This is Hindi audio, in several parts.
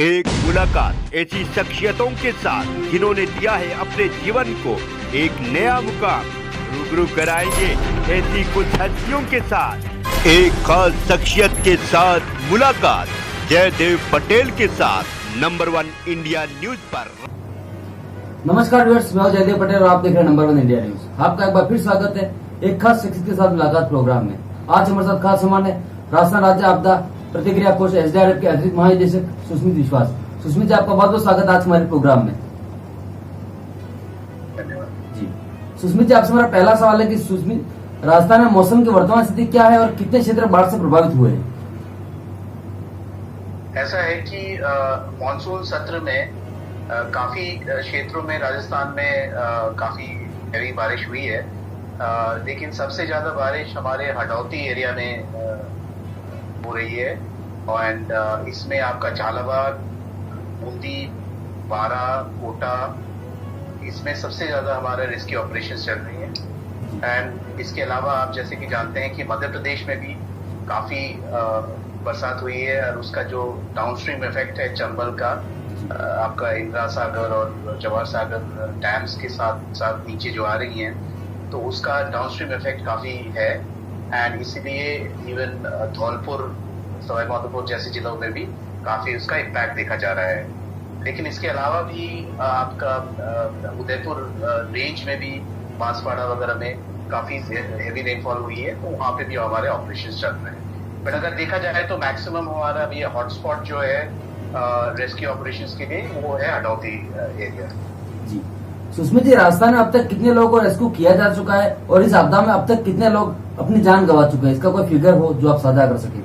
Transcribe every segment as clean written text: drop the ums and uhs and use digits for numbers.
एक मुलाकात ऐसी शख्सियतों के साथ जिन्होंने दिया है अपने जीवन को एक नया मुकाम। रूबरू कराएंगे ऐसी कुछ हस्तियों के साथ एक खास शख्सियत के साथ मुलाकात जयदेव पटेल के साथ नंबर 1 इंडिया न्यूज पर। नमस्कार व्यूअर्स, मैं जयदेव पटेल और आप देख रहे हैं नंबर 1 इंडिया न्यूज। आपका एक बार फिर स्वागत है एक खास शख्सियत के साथ मुलाकात प्रोग्राम में। आज हमारे साथ खास मेहमान है राजस्थान राज्य आपदा प्रतिक्रिया कोष एसडीआरएफ के अतिरिक्त महानिदेशक सुस्मित विश्वास। सुस्मित जी, आपका बहुत बहुत स्वागत आज हमारे प्रोग्राम में। जी सुस्मित जी, आपसे मेरा पहला सवाल है कि सुस्मित, राजस्थान में मौसम की वर्तमान स्थिति क्या है और कितने क्षेत्र बाढ़ से प्रभावित हुए हैं? ऐसा है कि मानसून सत्र में काफी क्षेत्रों में राजस्थान में काफी हैवी बारिश हुई है, लेकिन सबसे ज्यादा बारिश हमारे हडौती एरिया में हो रही है। और इसमें आपका झालावाड़, बूंदी, बारा, कोटा, इसमें सबसे ज्यादा हमारे रेस्क्यू ऑपरेशन चल रही है। एंड इसके अलावा आप जैसे कि जानते हैं कि मध्य प्रदेश में भी काफी बरसात हुई है और उसका जो डाउनस्ट्रीम इफेक्ट है चंबल का, आपका इंदिरा सागर और जवाहर सागर डैम्स के साथ साथ नीचे जो आ रही हैं, तो उसका डाउनस्ट्रीम इफेक्ट काफी है। एंड इसीलिए इवन धौलपुर, सवाई माधोपुर जैसे जिलों में भी काफी उसका इम्पैक्ट देखा जा रहा है। लेकिन इसके अलावा भी आपका उदयपुर रेंज में भी, बांसवाड़ा वगैरह में काफी हेवी रेनफॉल हुई है, तो वहाँ पे भी हमारे ऑपरेशन चल रहे हैं। बट अगर देखा जाए तो मैक्सिमम हमारा अभी हॉटस्पॉट जो है रेस्क्यू ऑपरेशंस के लिए वो है हडौती एरिया। जी सुस्मित जी, राजस्थान में अब तक कितने लोगों को रेस्क्यू किया जा चुका है और इस आपदा में अब तक कितने लोग अपनी जान गंवा चुके हैं? इसका कोई फिगर हो जो आप साझा कर सके?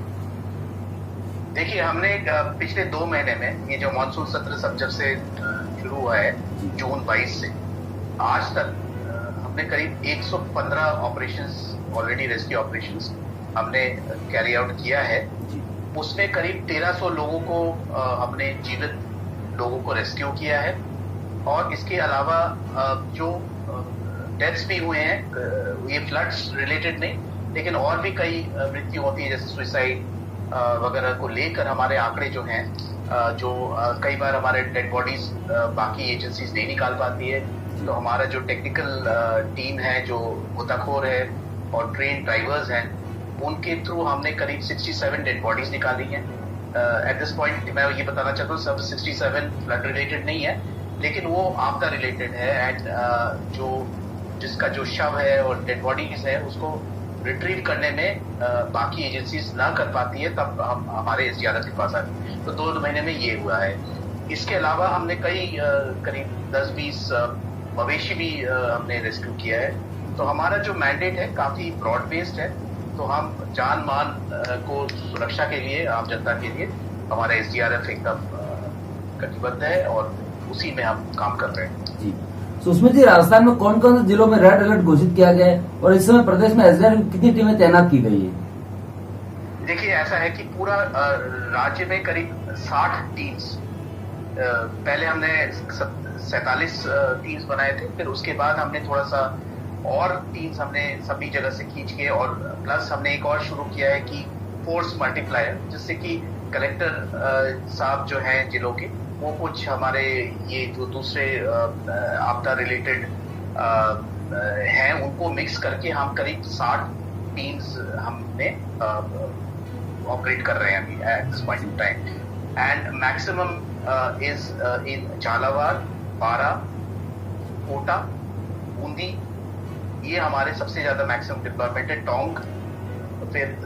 देखिए, हमने पिछले 2 महीने में ये जो मानसून सत्र सब जब से शुरू हुआ है जून 22 से आज तक हमने करीब 115 ऑपरेशंस, ऑलरेडी रेस्क्यू ऑपरेशंस हमने कैरी आउट किया है। उसमें करीब 1300 लोगों को हमने जीवित लोगों को रेस्क्यू किया है। और इसके अलावा जो डेथ्स भी हुए हैं, ये फ्लड्स रिलेटेड नहीं, लेकिन और भी कई मृत्यु होती है जैसे सुसाइड वगैरह को लेकर हमारे आंकड़े जो हैं, जो कई बार हमारे डेड बॉडीज बाकी एजेंसीज नहीं निकाल पाती है, तो हमारा जो टेक्निकल टीम है, जो गोताखोर है और ट्रेन ड्राइवर्स हैं, उनके थ्रू हमने करीब 67 डेड बॉडीज निकाली हैं। एट दिस पॉइंट मैं ये बताना चाहता हूँ सब 67 फ्लड रिलेटेड नहीं है, लेकिन वो आपदा रिलेटेड है। एंड जो जिसका जो शव है और डेड बॉडीज है उसको रिट्रीव करने में बाकी एजेंसीज ना कर पाती है, तब हम हमारे एसडीआरएफ के पास आते हैं। तो 2 महीने में ये हुआ है। इसके अलावा हमने कई करीब 10-20 मवेशी भी हमने रेस्क्यू किया है। तो हमारा जो मैंडेट है काफी ब्रॉड बेस्ड है, तो हम जान मान को सुरक्षा के लिए, आम जनता के लिए हमारा एसडीआरएफ एकदम कटिबद्ध है और उसी में हम काम कर रहे हैं। जी सुस्मित जी, राजस्थान में कौन कौन से जिलों में रेड अलर्ट घोषित किया गया है और इस समय प्रदेश में एसडीआरएफ की कितनी टीमें तैनात की गई है? देखिए, ऐसा है कि पूरा राज्य में करीब 60 टीम्स, पहले हमने 47 टीम्स बनाए थे, फिर उसके बाद हमने थोड़ा सा और टीम्स हमने सभी जगह से खींच के, और प्लस हमने एक और शुरू किया है कि फोर्स मल्टीप्लायर, जिससे कि कलेक्टर साहब जो हैं जिलों के, वो कुछ हमारे ये जो दूसरे आपदा रिलेटेड हैं उनको मिक्स करके हम करीब 60 टीम्स हमने ऑपरेट कर रहे हैं अभी at this point in time. And maximum is in Jhalawar, बारा, कोटा, बूंदी, ये हमारे सबसे ज्यादा मैक्सिमम डिप्लॉयमेंट है। टोंक, फिर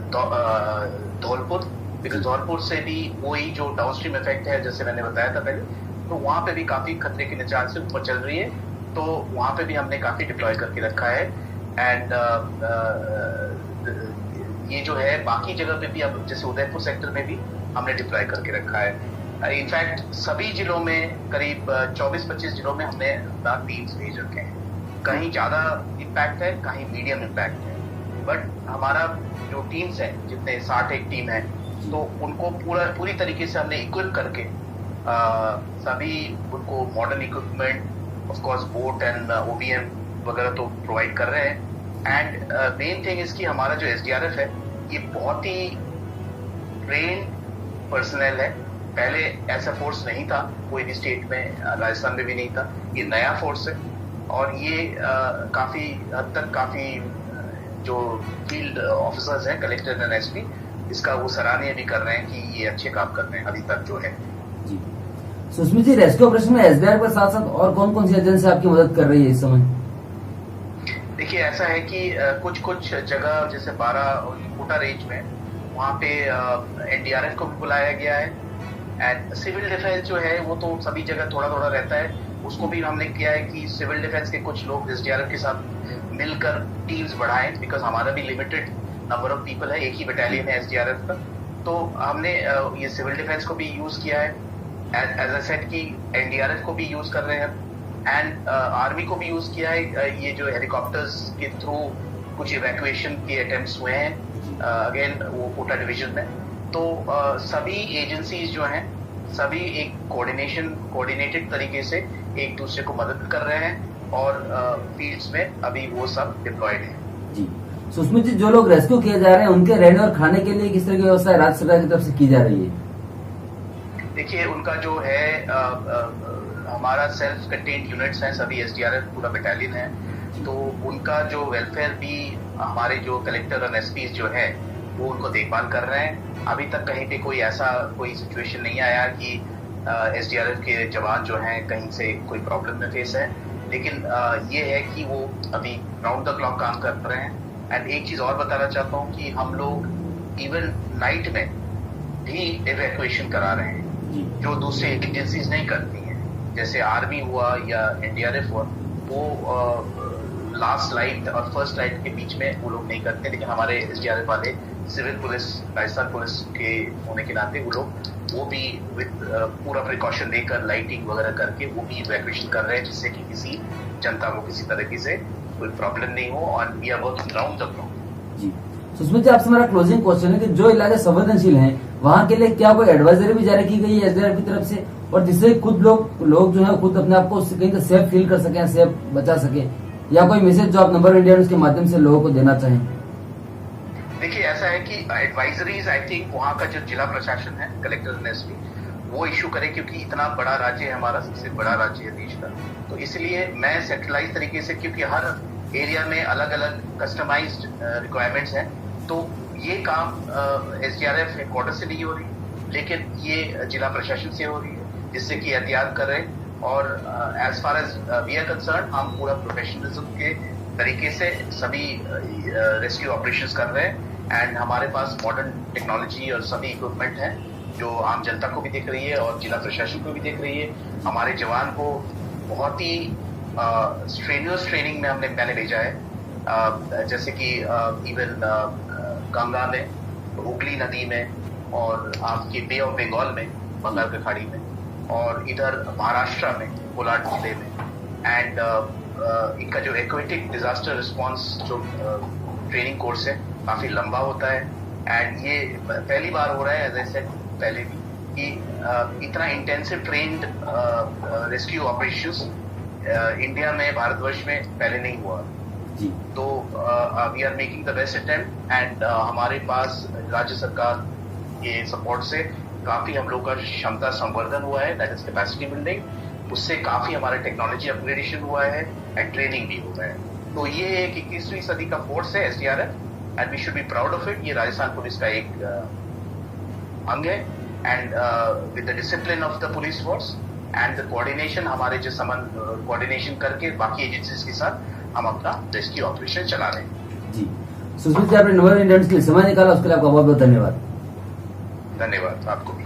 धौलपुर, बिकॉज धौलपुर से भी वही जो डाउनस्ट्रीम इफेक्ट है जैसे मैंने बताया था पहले, तो वहां पे भी काफी खतरे के निशान से ऊपर चल रही है, तो वहां पे भी हमने काफी डिप्लॉय करके रखा है। एंड ये जो है बाकी जगह पे भी, अब जैसे उदयपुर सेक्टर में भी हमने डिप्लॉय करके रखा है। इनफैक्ट सभी जिलों में करीब 24-25 जिलों में हमने टीम्स भेज रखे हैं। कहीं ज्यादा इम्पैक्ट है, कहीं मीडियम इम्पैक्ट है, बट हमारा जो टीम्स है, जितने 61 टीम है, तो उनको पूरी तरीके से हमने इक्विप करके सभी उनको modern equipment, of course boat and OBM वगैरह तो प्रोवाइड कर रहे हैं। एंड मेन थिंग इसकी, हमारा जो एसडीआरएफ है ये बहुत ही ट्रेन पर्सनल है पहले ऐसा फोर्स नहीं था कोई भी स्टेट में, राजस्थान में भी नहीं था। ये नया फोर्स है और ये काफी हद तक काफी जो फील्ड ऑफिसर्स हैं, कलेक्टर एंड एसपी, इसका वो सराहनीय भी कर रहे हैं कि ये अच्छे काम कर रहे हैं अभी तक जो है। जी सुष्मित जी, रेस्क्यू ऑपरेशन में एसडीआर के साथ साथ और कौन कौन सी एजेंसी आपकी मदद कर रही है इस समय? देखिए ऐसा है कि कुछ जगह जैसे 12 कोटा रेंज में वहाँ पे एनडीआरएफ को भी बुलाया गया है एंड सिविल डिफेंस जो है वो तो सभी जगह थोड़ा थोड़ा रहता है, उसको भी हमने किया है कि सिविल डिफेंस के कुछ लोग एसडीआरएफ के साथ मिलकर टीम्स बढ़ाएं, बिकॉज हमारा भी लिमिटेड नंबर ऑफ पीपल है, एक ही बटालियन है एसडीआरएफ का। तो हमने ये सिविल डिफेंस को भी यूज किया है, एज आई सेड कि एनडीआरएफ को भी यूज कर रहे हैं एंड आर्मी को भी यूज किया है। ये जो हेलीकॉप्टर्स के थ्रू कुछ इवैक्यूएशन के अटेम्प्ट्स हुए हैं अगेन वो कोटा डिवीजन में। तो सभी एजेंसीज जो हैं सभी एक कोऑर्डिनेटेड तरीके से एक दूसरे को मदद कर रहे हैं और फील्ड्स में अभी वो सब डिप्लॉयड है। जी सुष्मित जी, जो लोग रेस्क्यू किए जा रहे हैं उनके रहने और खाने के लिए किस तरह की व्यवस्था राज्य सरकार की तरफ से की जा रही है? देखिए उनका जो है हमारा सेल्फ कंटेन्ड यूनिट्स हैं, सभी एसडीआरएफ पूरा बटालियन है, तो उनका जो वेलफेयर भी हमारे जो कलेक्टर और एसपी जो है वो उनको देखभाल कर रहे हैं। अभी तक कहीं पे कोई सिचुएशन नहीं आया कि एसडीआरएफ के जवान जो हैं कहीं से कोई प्रॉब्लम में फेस है, लेकिन ये है कि वो अभी राउंड द क्लॉक काम कर रहे हैं। एंड एक चीज और बताना चाहता हूँ कि हम लोग इवन नाइट में भी इवैक्यूएशन करा रहे हैं जो दूसरे एजेंसीज नहीं करती हैं, जैसे आर्मी हुआ या एनडीआरएफ हुआ, वो लास्ट लाइट और फर्स्ट लाइट के बीच में वो लोग नहीं करते, लेकिन हमारे एसडीआरएफ वाले सिविल पुलिस, राजस्थान पुलिस के होने के नाते वो भी विद पूरा प्रिकॉशन लेकर लाइटिंग वगैरह करके वो भी इवैक्यूएशन कर रहे हैं, जिससे कि किसी जनता को किसी तरह से कोई प्रॉब्लम नहीं हो और we are working round the clock. जी सुष्मित जी, आपसे मेरा क्लोजिंग क्वेश्चन है कि जो इलाके संवेदनशील हैं वहाँ के लिए क्या कोई एडवाइजरी भी जारी की गई है एसडीआरएफ की तरफ से, और जिससे खुद लोग जो है खुद अपने आप को कहीं तो सेफ फील कर सके, सेफ बचा सके, या कोई मैसेज जो आप नंबर इंडिया न्यूज के माध्यम से लोगों को देना चाहें? देखिए ऐसा है कि एडवाइजरीज आई थिंक वहाँ का जो जिला प्रशासन है, कलेक्टर एंड एसपी, वो इशू करे, क्योंकि इतना बड़ा राज्य है हमारा, सबसे बड़ा राज्य है देश का, तो इसलिए मैं सेंट्रलाइज तरीके से, क्योंकि हर एरिया में अलग अलग कस्टमाइज्ड रिक्वायरमेंट्स हैं, तो ये काम एसडीआरएफ हेडक्वार्टर से नहीं हो रही, लेकिन ये जिला प्रशासन से हो रही है, जिससे कि एहतियात कर रहे हैं। और as far as we are concerned, हम पूरा प्रोफेशनलिज्म के तरीके से सभी रेस्क्यू ऑपरेशंस कर रहे हैं एंड हमारे पास मॉडर्न टेक्नोलॉजी और सभी इक्विपमेंट हैं जो आम जनता को भी दिख रही है और जिला प्रशासन को भी दिख रही है। हमारे जवान को बहुत ही स्ट्रेनियस ट्रेनिंग में मैंने भेजा है, जैसे कि इवन गंगा में, हुगली नदी में, और आपके बे ऑफ बंगाल में, बंगाल की खाड़ी में, और इधर महाराष्ट्र में, कोलाड जिले में। एंड इनका जो एक्वेटिक डिजास्टर रिस्पांस जो ट्रेनिंग कोर्स है काफी लंबा होता है एंड ये पहली बार हो रहा है, एज आई सेड पहले भी, कि इतना intensive trained rescue operations India में, भारतवर्ष में पहले नहीं हुआ। तो we are making the best attempt and हमारे पास राज्य सरकार के सपोर्ट से काफी हम लोग का क्षमता संवर्धन हुआ है, दैट इज कैपेसिटी बिल्डिंग। उससे काफी हमारा टेक्नोलॉजी अपग्रेडेशन हुआ है एंड ट्रेनिंग भी हुआ है। तो ये एक 21वीं सदी का फोर्स है SDRF and we should be proud of it. ये राजस्थान पुलिस का एक अंग है and with the discipline of the police force and the coordination, हमारे जो कोऑर्डिनेशन करके बाकी एजेंसीज के साथ हम अपना रेस्क्यू ऑपरेशन चला रहे हैं। जी सुष्मित जी, आपने नंबर इंडिया के लिए समय निकाला, उसके लिए आपका बहुत बहुत धन्यवाद। धन्यवाद आपको भी।